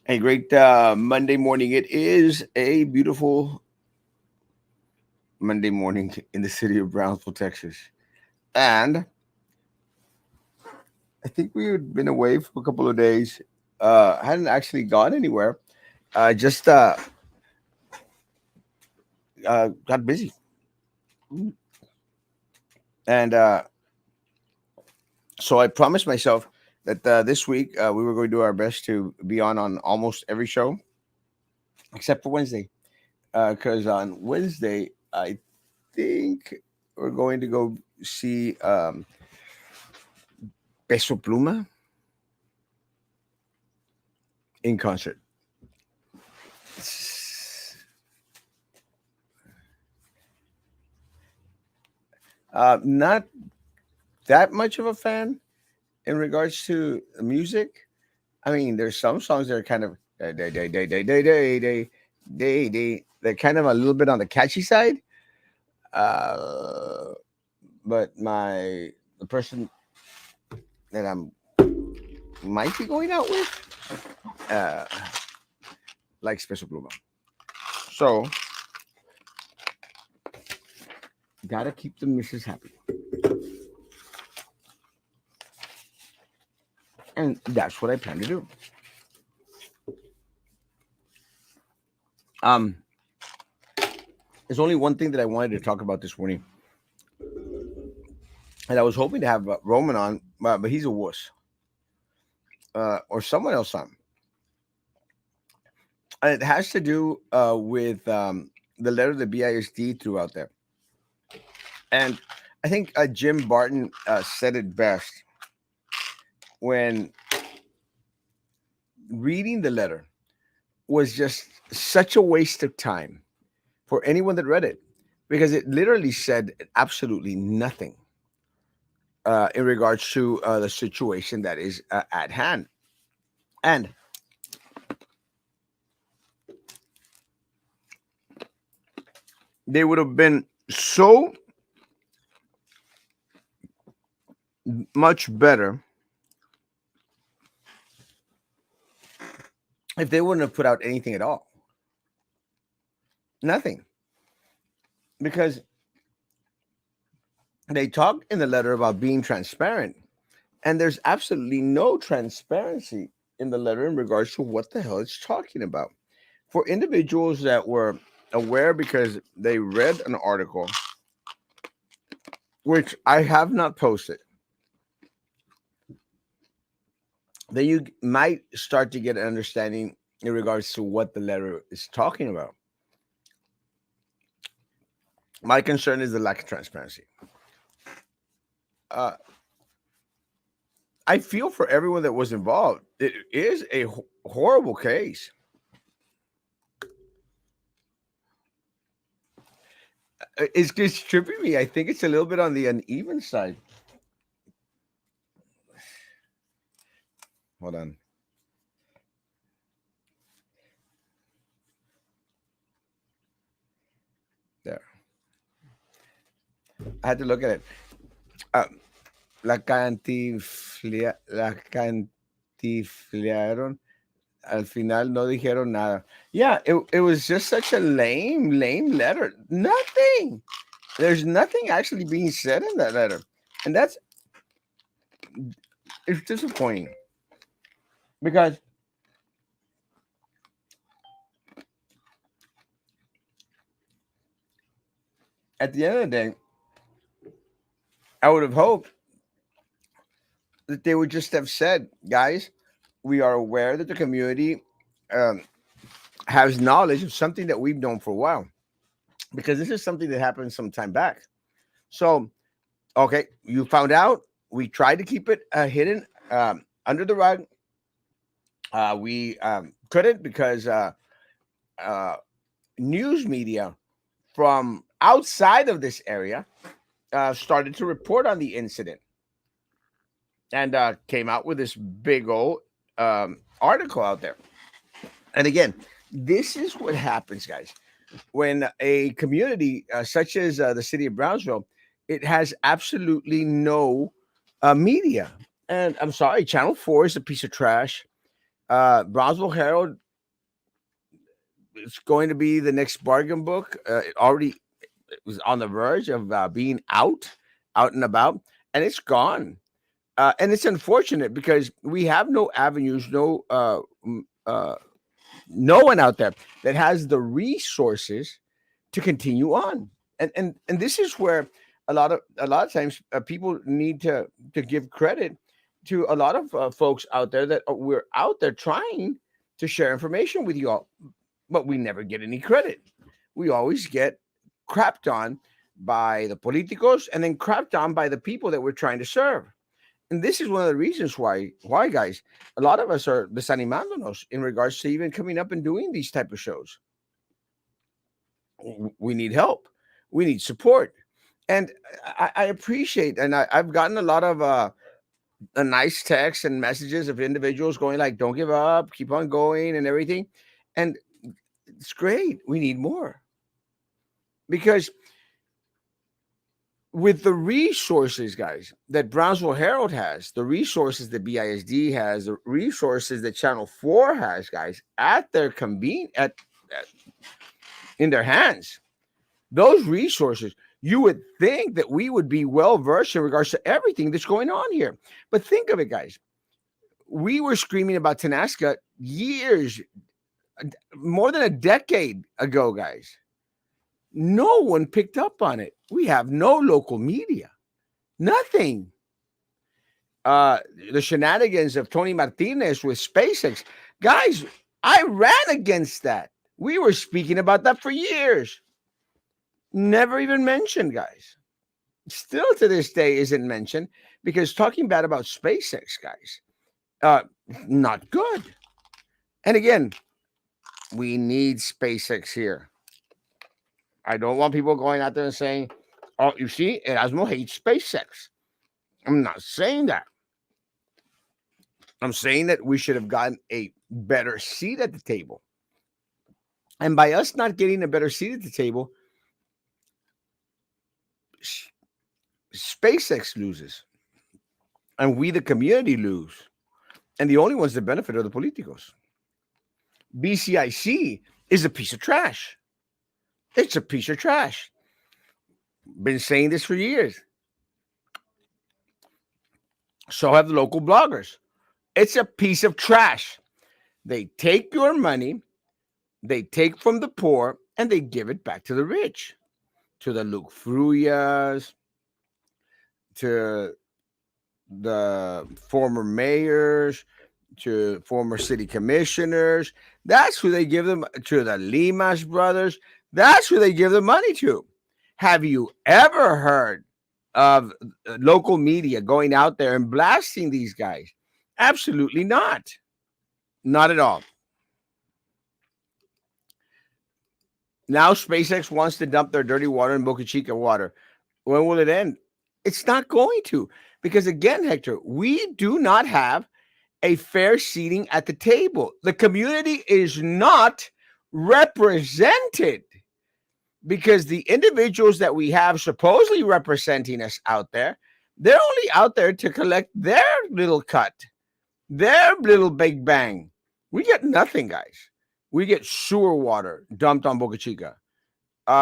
A great Monday morning. It is a beautiful Monday morning in the city of Brownsville, Texas. And I think we had been away for a couple of days. Hadn't actually gone anywhere. Just got busy. And so I promised myself that this week we were going to do our best to be on almost every show except for Wednesday. Because on Wednesday, I think we're going to go see Peso Pluma in concert. Not that much of a fan in regards to music. I mean, there's some songs that are kind of they're kind of a little bit on the catchy side. Uh, but the person that I'm might be going out with uh, likes Special Pluma. So gotta keep the missus happy, and that's what I plan to do. Um, there's only one thing that I wanted to talk about this morning, and I was hoping to have Roman on, but he's a wuss, or someone else on. And it has to do with the letter the BISD threw out there, and I think Jim Barton said it best when reading the letter was just such a waste of time for anyone that read it because it literally said absolutely nothing in regards to the situation that is at hand. And they would have been so much better if they wouldn't have put out anything at all. Nothing. Because they talk in the letter about being transparent, and there's absolutely no transparency in the letter in regards to what the hell it's talking about. For individuals that were aware because they read an article, which I have not posted, then you might start to get an understanding in regards to what the letter is talking about. My concern is the lack of transparency. Uh, I feel for everyone that was involved. It is a horrible case. It's tripping me. I think it's a little bit on the uneven side. Hold on. There. I had to look at it. Uh, la cantifliaron. Al final no dijeron nada. Yeah, it was just such a lame letter. Nothing. There's nothing actually being said in that letter. And it's disappointing. Because at the end of the day, I would have hoped that they would just have said, guys, we are aware that the community um, has knowledge of something that we've known for a while. Because this is something that happened some time back. So, okay, you found out. We tried to keep it hidden under the rug. We couldn't because uh, news media from outside of this area started to report on the incident and came out with this big old article out there. And again, this is what happens, guys. When a community such as the city of Brownsville, it has absolutely no media. And I'm sorry, Channel 4 is a piece of trash. Brownsville Herald is going to be the next bargain book. It already was on the verge of being out and about, and it's gone. And it's unfortunate because we have no avenues, no one out there that has the resources to continue on. And this is where a lot of times people need to give credit to a lot of folks out there that we're out there trying to share information with you all, but we never get any credit. We always get crapped on by the politicos and then crapped on by the people that we're trying to serve. And this is one of the reasons why guys, a lot of us are desanimándonos in regards to even coming up and doing these type of shows. We need help, we need support. And I appreciate, and I've gotten a lot of a nice texts and messages of individuals going like, don't give up, keep on going and everything. And it's great, we need more, because with the resources, guys, that Brownsville Herald has, the resources that BISD has, the resources that Channel 4 has, guys, at their at in their hands, those resources, you would think that we would be well versed in regards to everything that's going on here. But think of it, guys. We were screaming about Tanasca years, more than a decade ago, guys. No one picked up on it. We have no local media, nothing. The shenanigans of Tony Martinez with SpaceX, guys, I ran against that. We were speaking about that for years. Never even mentioned, guys. Still to this day isn't mentioned, because talking bad about SpaceX, guys, uh, not good. And again, we need SpaceX here. I don't want people going out there and saying, "Oh, you see, Erasmo hates SpaceX." I'm not saying that. I'm saying that we should have gotten a better seat at the table. And by us not getting a better seat at the table, SpaceX loses, and we, the community, lose. And the only ones that benefit are the politicos. BCIC is a piece of trash. It's a piece of trash. Been saying this for years. So have the local bloggers. It's a piece of trash. They take your money, they take from the poor, and they give it back to the rich, to the Luke Fruyas, to the former mayors, to former city commissioners. That's who they give them to, the Limas brothers. That's who they give the money to. Have you ever heard of local media going out there and blasting these guys? Absolutely not. Not at all. Now SpaceX wants to dump their dirty water in Boca Chica water. When will it end? It's not going to. Because again, Hector, we do not have a fair seating at the table. The community is not represented, because the individuals that we have supposedly representing us out there, they're only out there to collect their little cut, their little big bang. We get nothing, guys. We get sewer water dumped on Boca Chica.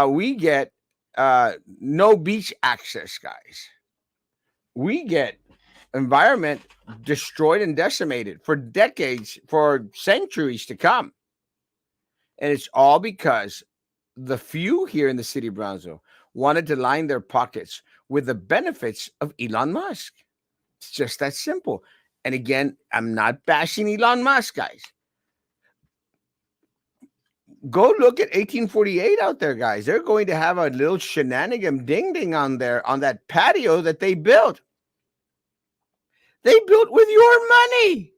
We get no beach access, guys. We get environment destroyed and decimated for decades, for centuries to come. And it's all because the few here in the city of Brownsville wanted to line their pockets with the benefits of Elon Musk. It's just that simple. And again, I'm not bashing Elon Musk, guys. Go look at 1848 out there, guys. They're going to have a little shenanigan ding ding on there on that patio that they built. They built with your money.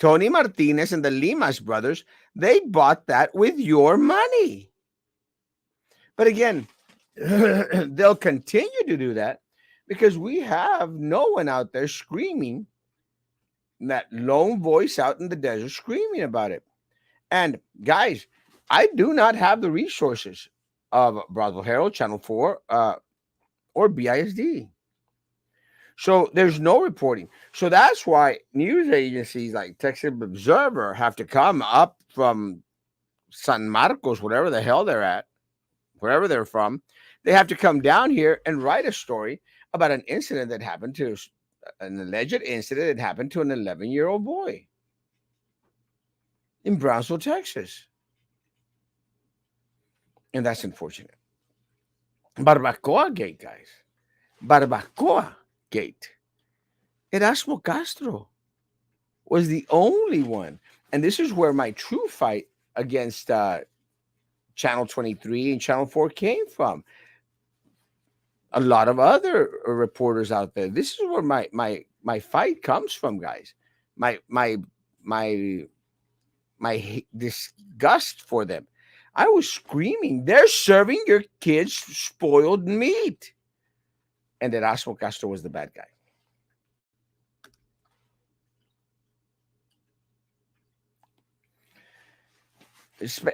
Tony Martinez and the Limas brothers, they bought that with your money. But again, they'll continue to do that because we have no one out there screaming, that lone voice out in the desert screaming about it. And guys, I do not have the resources of Brownsville Herald, Channel 4, or BISD. So there's no reporting. So that's why news agencies like Texas Observer have to come up from San Marcos, whatever the hell they're at, wherever they're from. They have to come down here and write a story about an incident that happened to an alleged incident that happened to an 11-year-old boy in Brownsville, Texas. And that's unfortunate. Barbacoa Gate, guys. Barbacoa Gate. Erasmo Castro was the only one. And this is where my true fight against Channel 23 and Channel 4 came from. A lot of other reporters out there. This is where my fight comes from, guys. My my my disgust for them. I was screaming, "They're serving your kids spoiled meat," and Erasmo Castro was the bad guy.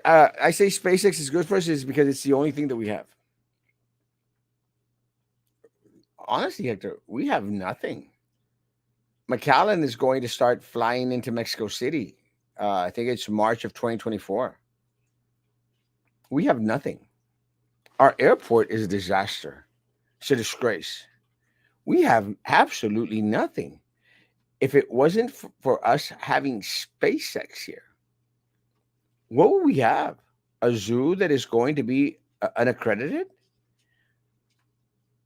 I say SpaceX is good for us is because it's the only thing that we have. Honestly, Hector, we have nothing. McAllen is going to start flying into Mexico City. I think it's March of 2024. We have nothing. Our airport is a disaster. It's a disgrace. We have absolutely nothing. If it wasn't for us having SpaceX here, what would we have? A zoo that is going to be unaccredited?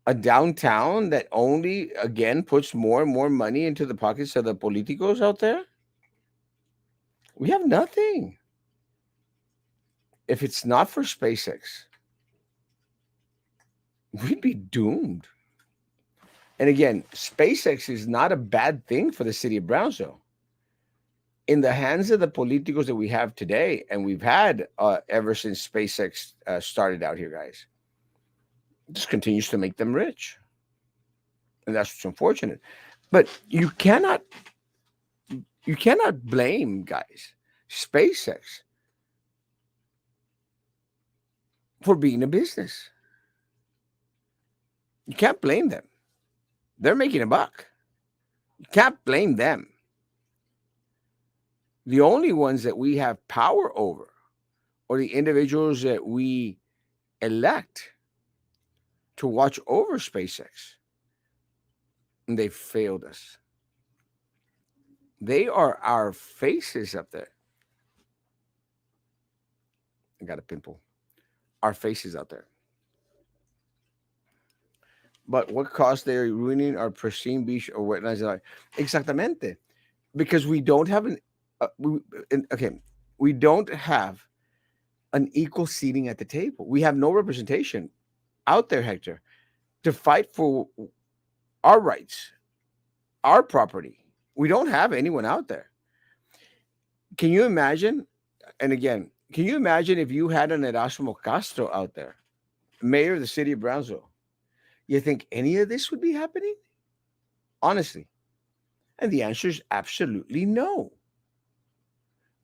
A downtown that only, again, puts more and more money into the pockets of the politicos out there? We have nothing. If it's not for SpaceX, we'd be doomed. And again, SpaceX is not a bad thing for the city of Brownsville. In the hands of the politicos that we have today, and we've had ever since SpaceX started out here, guys, it just continues to make them rich. And that's what's unfortunate. But you cannot blame, guys, SpaceX for being a business. You can't blame them. They're making a buck. You can't blame them. The only ones that we have power over are the individuals that we elect to watch over SpaceX. And they failed us. They are our faces up there. I got a pimple. Our faces out there. But what cost they're ruining our pristine beach or whatnot? Exactamente. Because we don't have okay, we don't have an equal seating at the table. We have no representation out there, Hector, to fight for our rights, our property. We don't have anyone out there. Can you imagine? And again, can you imagine if you had an Erasmo Castro out there, mayor of the city of Brownsville? You think any of this would be happening? Honestly. And the answer is absolutely no.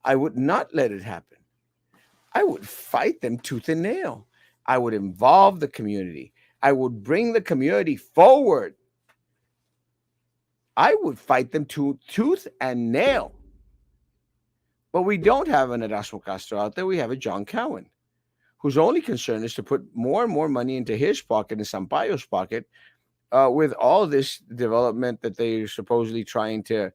I would not let it happen. I would fight them tooth and nail. I would involve the community. I would bring the community forward. I would fight them tooth and nail. But we don't have an Erasmo Castro out there. We have a John Cowan, whose only concern is to put more and more money into his pocket and Sampaio's pocket with all this development that they're supposedly trying to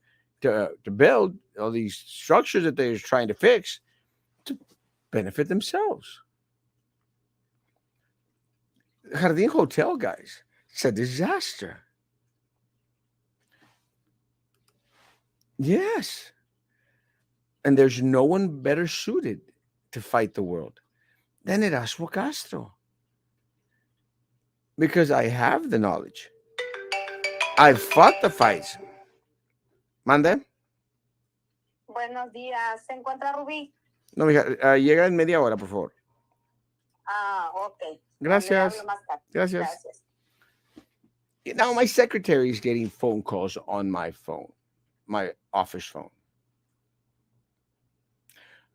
build, all these structures that they're trying to fix to benefit themselves. Jardín Hotel, guys, it's a disaster. Yes. And there's no one better suited to fight the world than Erasmo Castro. Because I have the knowledge. I've fought the fights. ¿Mande? Buenos días. ¿Se encuentra Rubí? No, mija, llega en media hora, por favor. Ok. Gracias. Gracias. Gracias. Now, my secretary is getting phone calls on my phone, my office phone.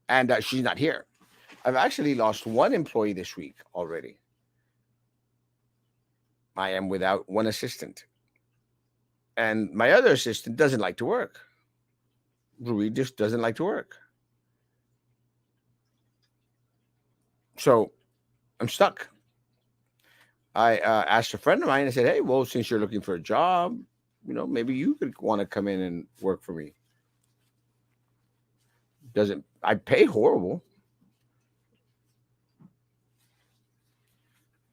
And she's not here. I've actually lost one employee this week already. I am without one assistant. And my other assistant doesn't like to work. Rui just doesn't like to work. So I'm stuck. I asked a friend of mine. I said, "Hey, well, since you're looking for a job, maybe you could want to come in and work for me." Doesn't I pay horrible,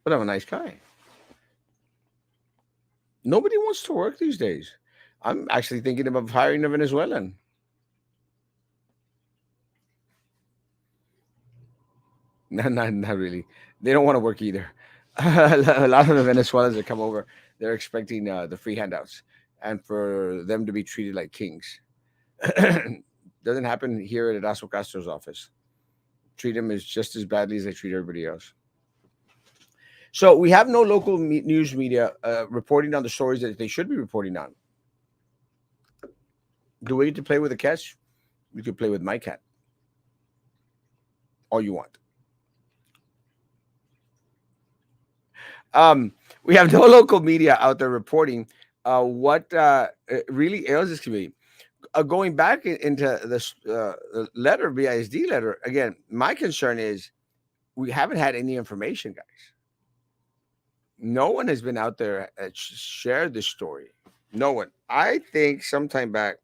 but I'm a nice guy. Nobody wants to work these days. I'm actually thinking about hiring a Venezuelan. Not really. They don't want to work either. A lot of the Venezuelans that come over, they're expecting the free handouts and for them to be treated like kings. Doesn't happen here at Erasmo Castro's office. Treat them as just as badly as they treat everybody else. So we have no local news media reporting on the stories that they should be reporting on. Do we get to play with the cats? You could play with my cat all you want. We have no local media out there reporting what really ails this community. Going back into this letter, BISD letter, again, my concern is we haven't had any information, guys. No one has been out there shared this story. No one. I think sometime back,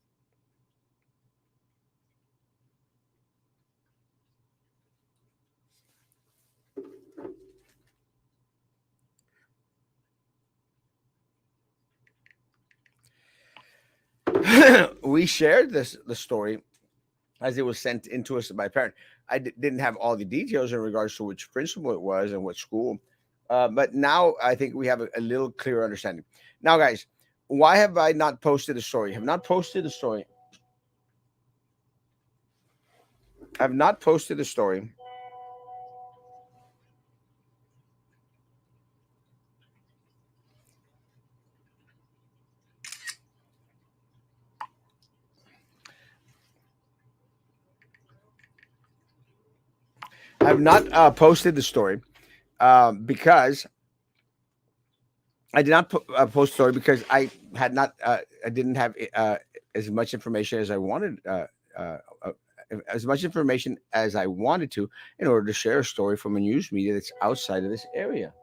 we shared the story as it was sent into us by a parent. I didn't have all the details in regards to which principal it was and what school, but now I think we have a little clearer understanding. Now, guys, why have I not posted the story? Have not posted the story. I've not posted the story. I've not posted the story because I did not post the story because I didn't have as much information as I wanted. Uh, as much information as I wanted to in order to share a story from a news media that's outside of this area.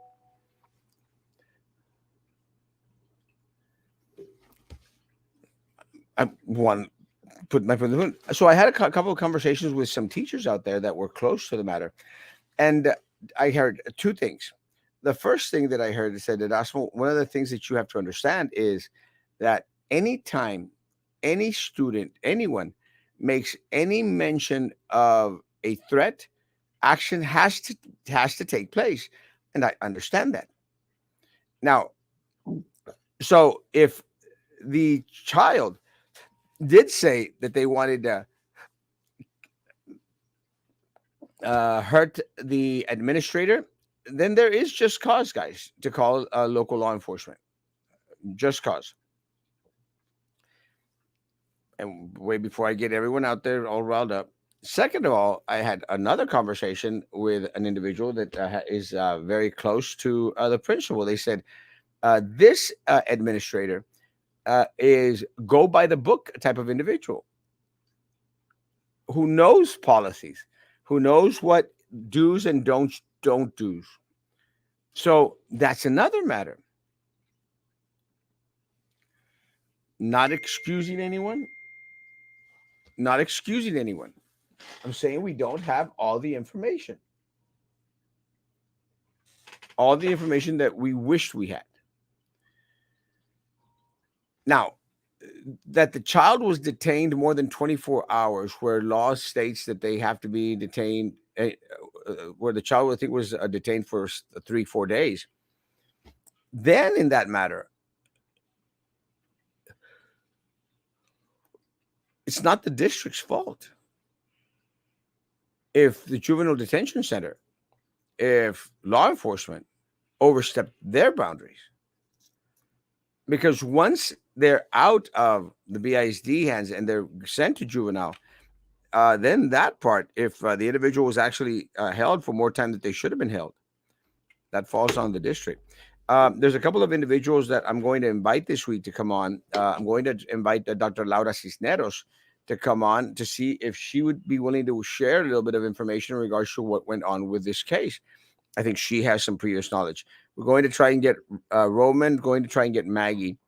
I want put my foot in the moon. So I had a couple of conversations with some teachers out there that were close to the matter, and I heard two things. The first thing that I heard is said that Erasmo, one of the things that you have to understand is that anytime any student, anyone makes any mention of a threat, action has to take place, and I understand that. Now, so if the child did say that they wanted to hurt the administrator, then there is just cause, guys, to call local law enforcement. Just cause. And way before I get everyone out there all riled up. Second of all, I had another conversation with an individual that is very close to the principal. They said this administrator is go by the book type of individual who knows policies, who knows what do's and don't do's. So that's another matter. Not excusing anyone, not excusing anyone. I'm saying we don't have all the information that we wished we had. Now, that the child was detained more than 24 hours, where law states that they have to be detained, where the child, I think, was detained for 3-4 days. Then, in that matter, it's not the district's fault if the juvenile detention center, if law enforcement overstepped their boundaries. Because once they're out of the BISD hands and they're sent to juvenile, then that part, if the individual was actually held for more time that they should have been held, that falls on the district. There's a couple of individuals that I'm going to invite this week to come on. I'm going to invite Dr. Laura Cisneros to come on to see if she would be willing to share a little bit of information in regards to what went on with this case. I think she has some previous knowledge. We're going to try and get Roman, going to try and get Maggie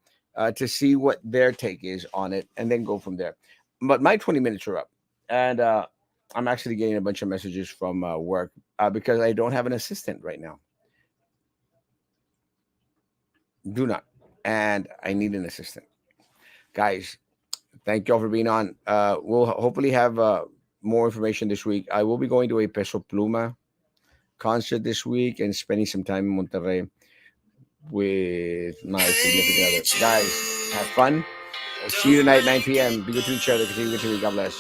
to see what their take is on it, and then go from there. But my 20 minutes are up, and I'm actually getting a bunch of messages from work because I don't have an assistant right now. Do not, and I need an assistant, guys. Thank you all for being on. We'll hopefully have more information this week. I will be going to a Peso Pluma concert this week and spending some time in Monterrey with my significant other. Guys, have fun. See you tonight, 9 p.m. Be good to each other. Continue to God bless.